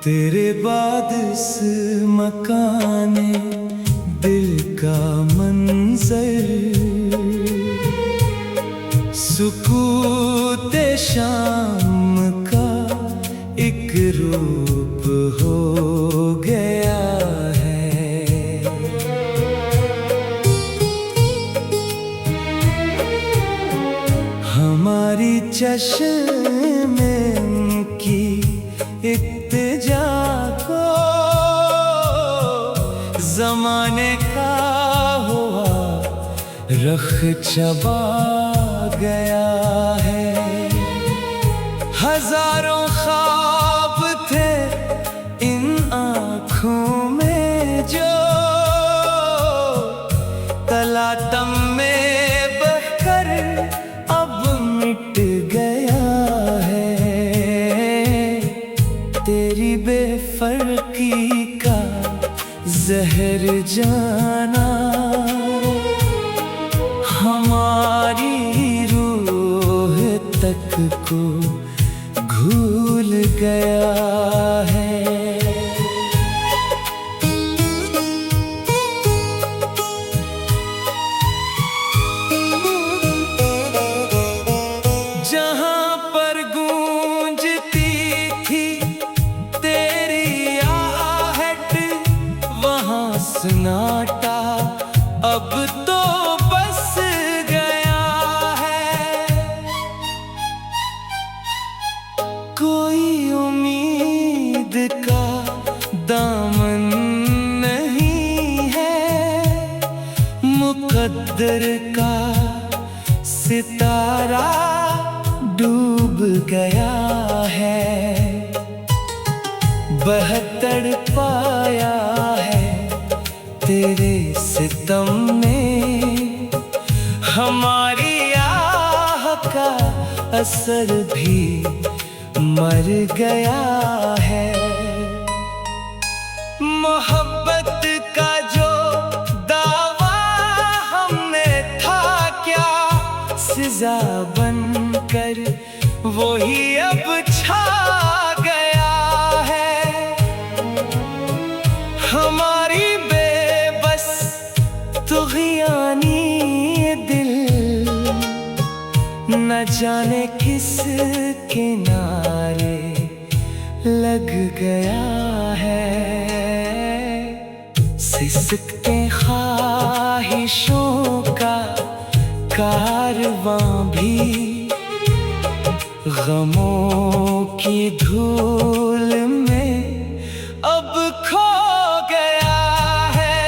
तेरे बाद इस मकाने दिल का मंजर, सुकूते शाम का एक रूप हो गया है। हमारी चश्मे की इत्तेजा को ज़माने का हुआ रख चबा गया है। हजारों ख्वाब थे इन आँखों में जो तलातम में बहकर अब मिट गया है। तेरी बेफर्की का जहर जाना हमारी रूह तक को भूल गया है। जहाँ पर गूंजती थी तेरी आहट, वहाँ सन्नाटा अब तो बस गया है। कोई उम्मीद का दामन नहीं है, मुकद्दर का सितारा डूब गया है। बहत्तर पाया है तेरे सितम ने, हमारी आह का असर भी मर गया है। मोहब्बत का जो दावा हमने था क्या सजा बनकर वही अब छा गया है। हमारी बेबस तुग़यानी दिल न जाने किस किनारे लग गया है। सिसकते ख्वाहिशों का कारवां भी गमों की धूल में अब खो गया है।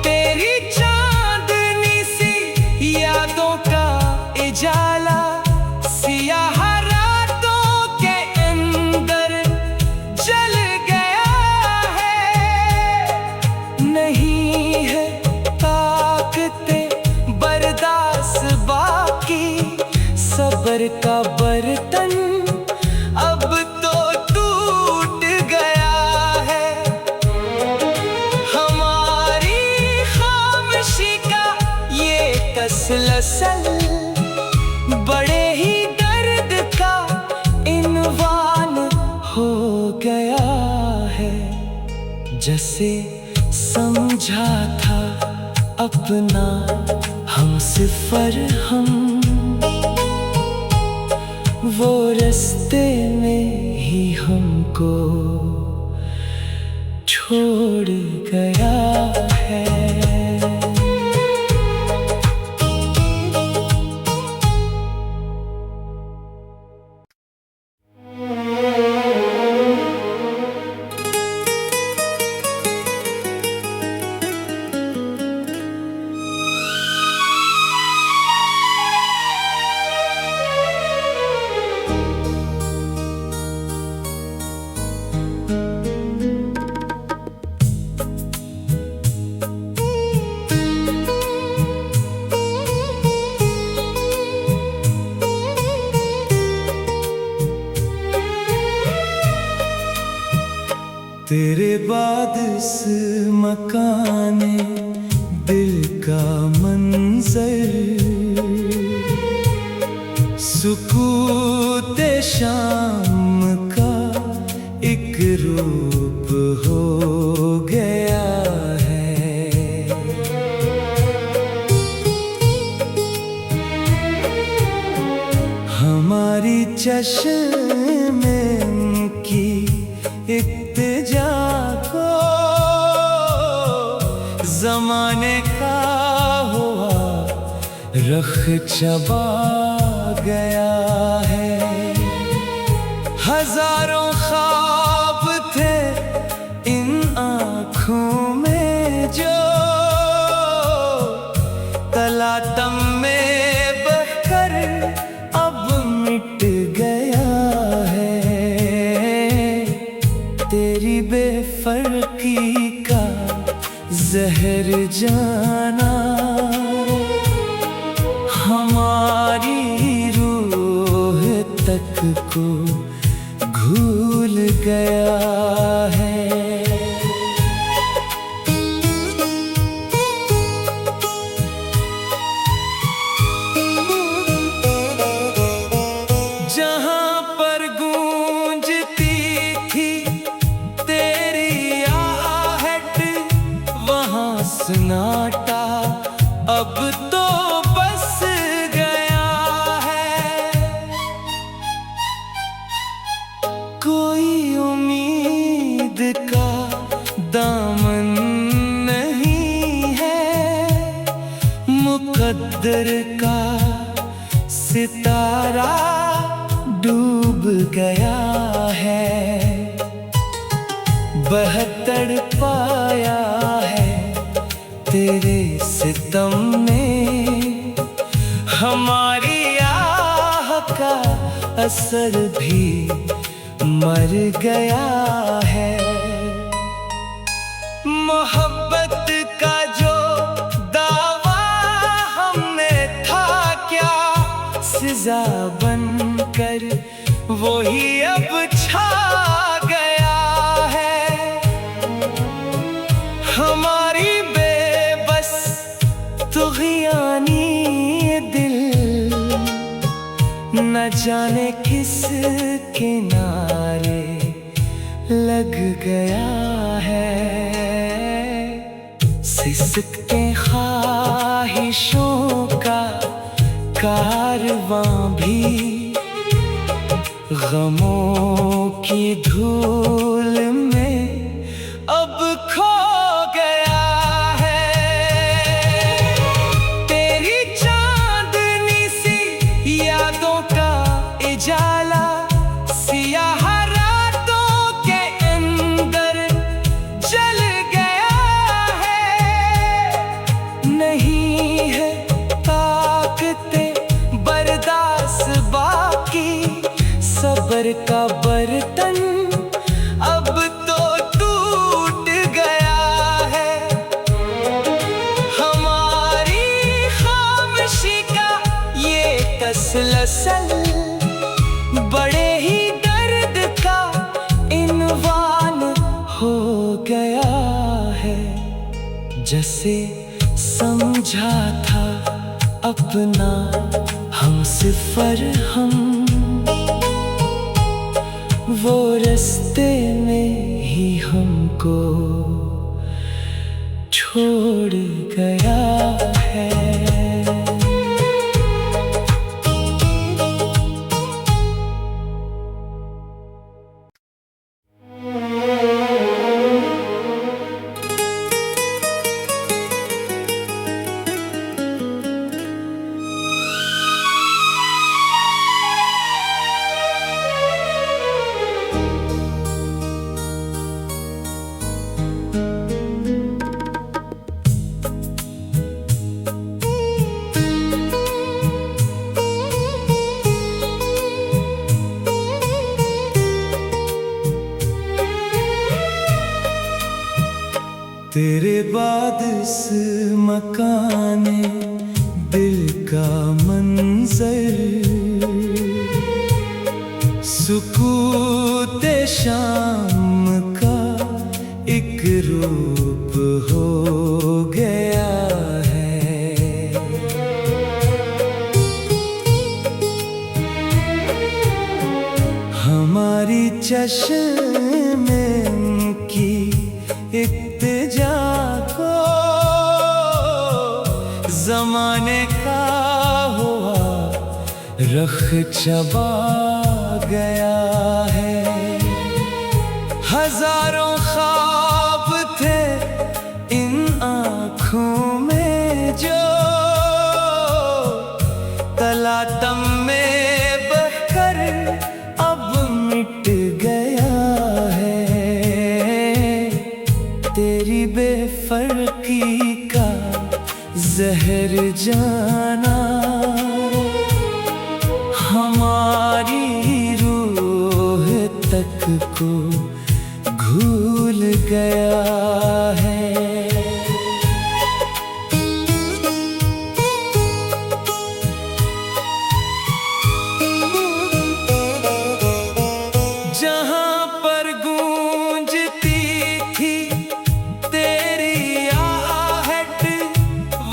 तेरी चांदनी सी यादों का इजाला सियाह रातों के अंदर जल गया है। नहीं है ताकते बर्दाश्त बाकी, सब्र का बर्तन अब तो टूट गया है। हमारी खामोशी का ये तसलसल बड़े ही दर्द का इन्वान हो गया है। जैसे समझा था अपना हमसफर हम, वो रास्ते में ही हमको छोड़ गया है। तेरे बाद इस मकाने दिल का मंजर, सुकूते शाम का चश्मे की इत्तिजा को ज़माने का हुआ रख चबा गया है। हजारों ख्वाब थे इन आँखों में जो तलातम में बहकर अब मिट गया है। तेरी बेफर्की का जहर जाना हमारी रूह तक को भूल गया है। जहाँ पर गूंजती थी तेरी आहट वहाँ सन्नाटा अब तो बस गया है। कोई उम्मीद का दामन नहीं है, मुकद्दर का सितारा डूब गया है। बहत्तर पाया है तेरे सितम में, हमारी आह का असर भी मर गया है। मोहब्बत का जो दावा हमने था क्या सजा बनकर वही अब छा गया है। हमारी बेबस तुग़यानी दिल न जाने किस किनारे लग गया है। सिसकते ख्वाहिशों का कारवां भी गमों की धूल में अब खो गया है। तेरी चांदनी सी यादों का इजाला सियाह रातों के अंदर जल गया है। नहीं है ताकते बर्दाश्त बाकी, सब्र का बर्तन अब तो टूट गया है। हमारी खामोशी का ये तसलसल बड़े ही दर्द का इन्वान हो गया है। जैसे समझा था अपना हमसफर हम, वो रास्ते में ही हमको छोड़ गया है। तेरे बाद इस मकाने दिल का मंजर, सुकूते शाम का एक रूप हो गया है। हमारी चश्मे की इत्तिजा को ज़माने का हुआ रख चबा गया है। हजारों ख्वाब थे इन आँखों में जो तलातम में बहकर अब मिट गया है। तेरी बेफर्की का जहर जाना हमारी रूह तक को भूल गया है। जहां पर गूंजती थी तेरी आहट,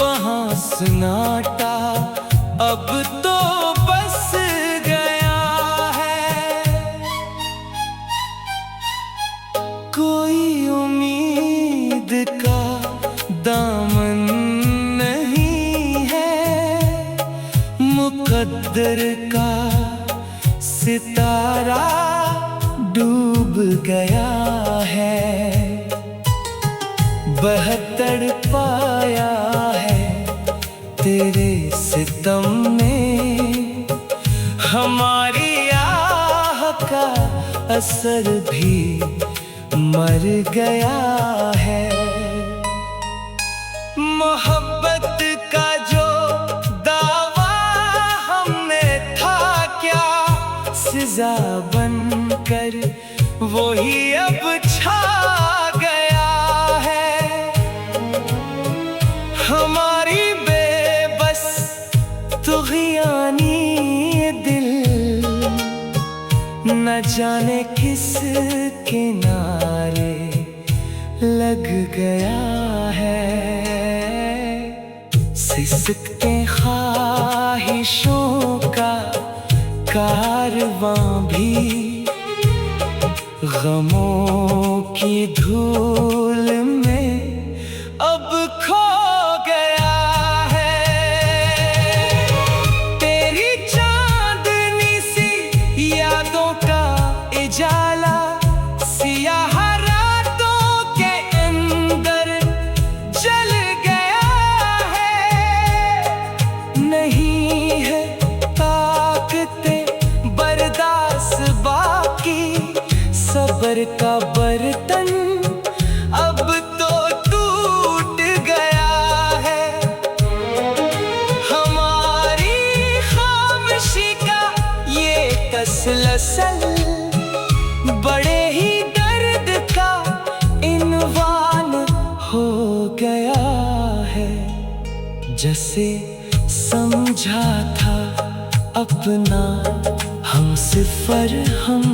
वहां सन्नाटा अब तो बस गया है। कोई उम्मीद का दामन नहीं है, मुकद्दर का सितारा डूब गया है। बहत्तर पाया है तेरे सितम ने, हमारी आह का असर भी मर गया है। मोहब्बत का जो दावा हमने था क्या, सजा बनकर वही अब छा गया है। हमारी बेबस तुग़यानी दिल न जाने किस किनारे लग गया है। सिसकते ख्वाहिशों का कारवां भी गमों की धूल में अब खो गया है। तेरी चांदनी सी यादों का इजाला सियाह रातों के अंदर जल गया है। नहीं है ताकते बर्दाश्त बाकी, सब्र का बर्तन अब तो टूट गया है। हमारी खामोशी का ये तसलसल बड़े ही दर्द का इन्वान हो गया है। जैसे समझा था अपना हमसफर हम,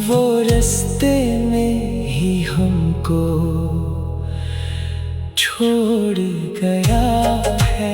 वो रास्ते में ही हमको छोड़ गया है।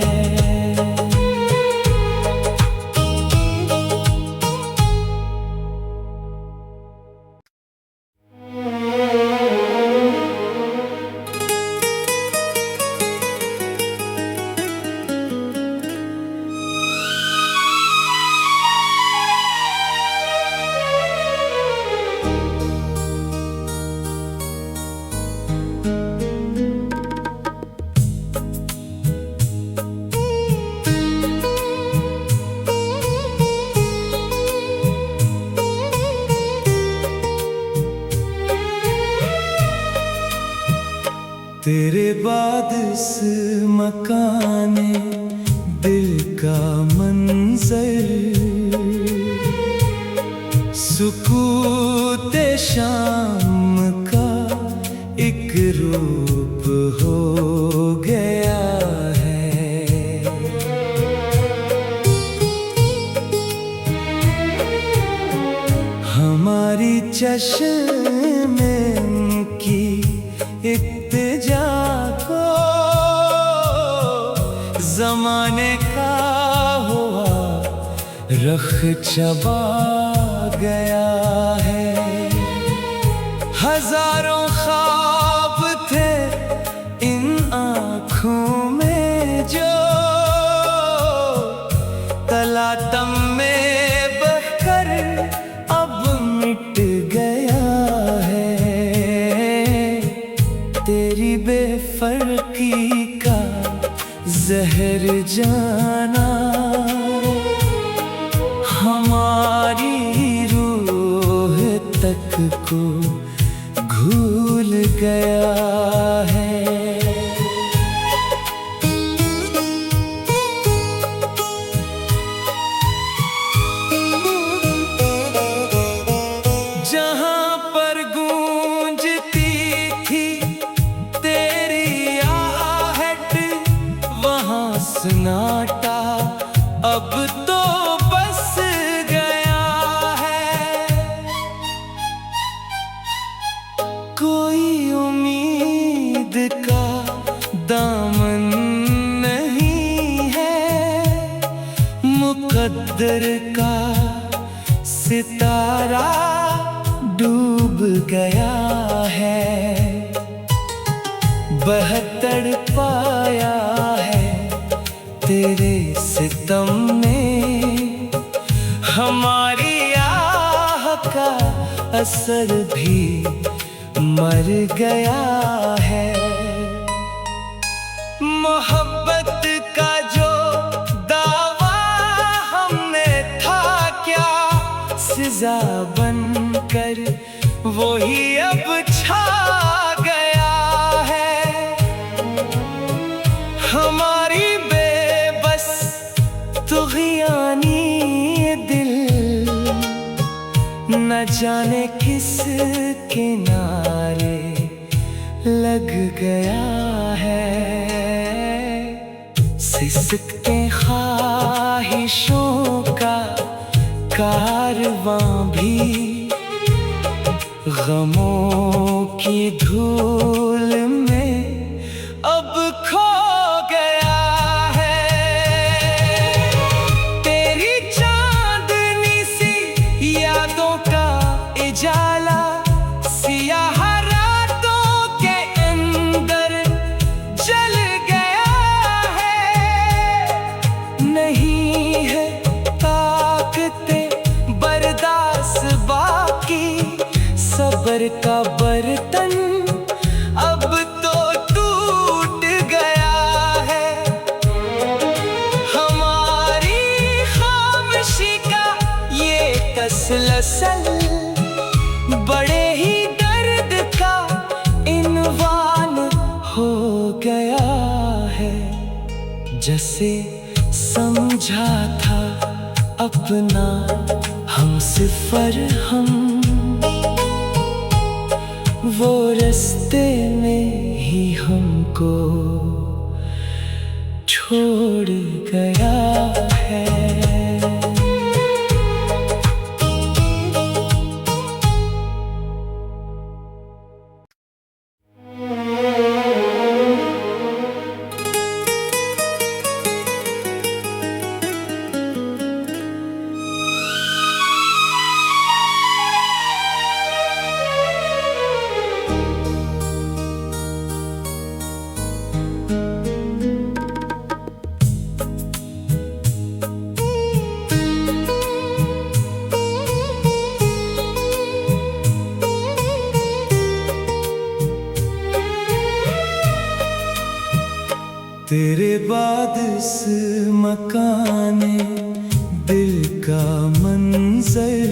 तेरे बाद इस मकाने दिल का मंजर, सुकूते शाम का एक रूप हो गया है। हमारी चश्मे की इत्तेजा को ज़माने का हुआ रख चबा गया है। हजारों ख्वाब थे इन आँखों में जो तलातम में का जहर जाना हमारी रूह तक को भूल गया है। जहाँ पर गूंजती थी तेरी आहट, वहाँ सन्नाटा अब तो बस गया है। कोई उम्मीद का दामन नहीं है, मुकद्दर का सितारा डूब गया है। बहत्तर पाया है तेरे सितम में, हमारी आह का असर भी मर गया है। मोहब्बत का जो दावा हमने था क्या, सजा बनकर वही अब छा गया है। हमारी बेबस तुग़यानी दिल न जाने किस किनारे लग गया है। सिसकते ख्वाहिशों का कारवां भी गमों की धूल में अब खो गया है। तेरी चांदनी सी यादों का इजाला सियाह रातों के अंदर जल गया है। नहीं है ताकते बर्दाश्त बाकी, सब्र का बर्तन अब तो टूट गया है। हमारी खामोशी का ये तसलसल बड़े ही दर्द का इन्वान हो गया है। जैसे समझा था अपना हमसफर हम, वो रास्ते में ही हमको छोड़ गया है। तेरे बाद इस मकाने दिल का मंजर,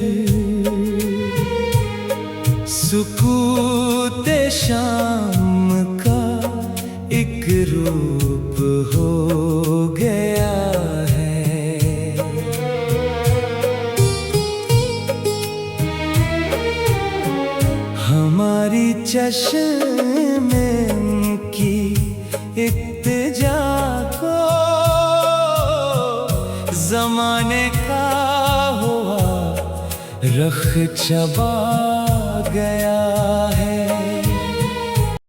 सुकूते शाम का एक रूप हो गया है। हमारी चश्मे की इत्तेजा को ज़माने का हुआ रख चबा गया